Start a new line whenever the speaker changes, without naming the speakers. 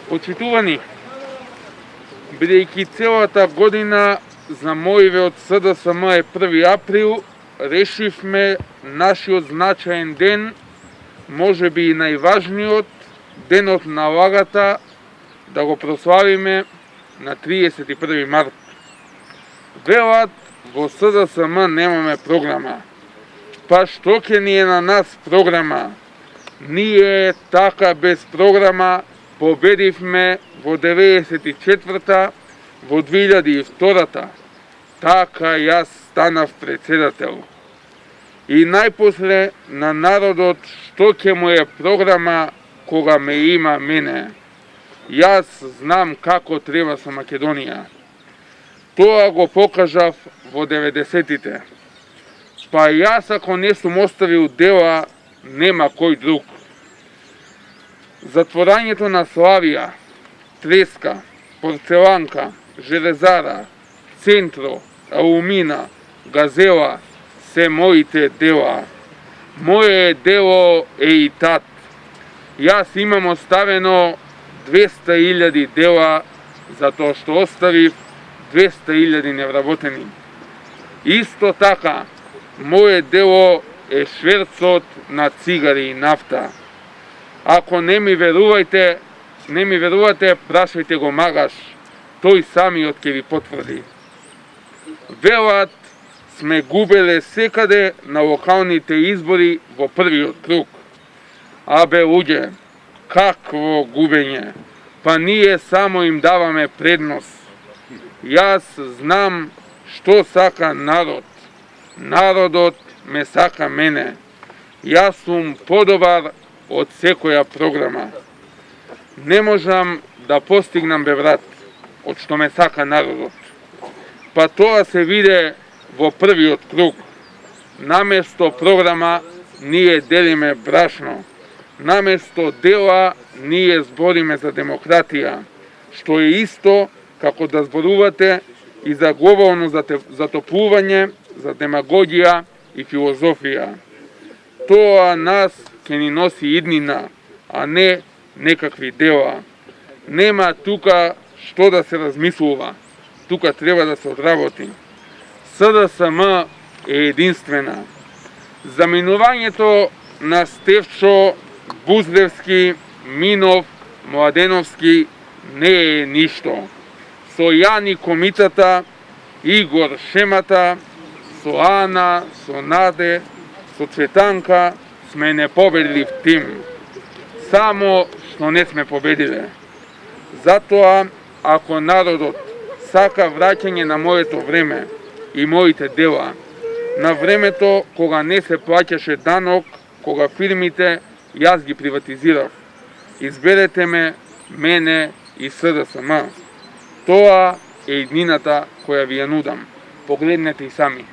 Почитувани, бидејќи целата година за моиве од СДСМ е 1 април, решивме нашиот значаен ден, може би и најважниот, денот на лагата, да го прославиме на 31 март. Велат, во СДСМ немаме програма. Па што ќе ни е на нас програма? Ние така без програма победивме во 94-та, во 2002-та. Така јас станав председател. И најпосле на народот што ќе му е програма кога ме има мене. Јас знам како треба со Македонија. Тоа го покажав во 90-тите. Па јас ако не сум оставил дела, нема кој друг. Затворањето на Славија, Треска, Порцеланка, Железара, Центро, Алумина, Газела, се моите дела. Моје дело е и тат. Јас имам оставено 200.000 дела, затоа што оставив 200.000 невработени. Исто така, моје дело е шверцот на цигари и нафта. Ако не ми верувате, прашајте го Магаш, тој самиот ќе ви потврди. Велат, сме губеле секаде на локалните избори во првиот круг. Абе, луѓе, какво губење? Па ние само им даваме предност. Јас знам што сака народ. Народот ме сака мене. Јас сум подобар од секоја програма. Не можам да постигнам, бе брат, од што ме сака народот. Па тоа се виде во првиот круг. Наместо програма ние делиме брашно. Наместо дела ние збориме за демократија, што е исто како да зборувате и за глобално затоплување, за демагогија и филозофија. Тоа нас ќе ни носи иднина, а не некакви дела. Нема тука што да се размислува, тука треба да се одработи. СДСМ е единствена. Заминувањето на Стефчо, Буздевски, Минов, Младеновски не е ништо. Со Јани Комитата, Игор Шемата, со Ана, со Наде, со Цветанка сме непобедлив тим. Само што не сме победиле. Затоа, ако народот сака враќање на моето време и моите дела, на времето кога не се плаќаше данок, кога фирмите јас ги приватизирав, изберете ме, мене и СДСМ. Тоа е иднината која ви ја нудам. Погледнете и сами.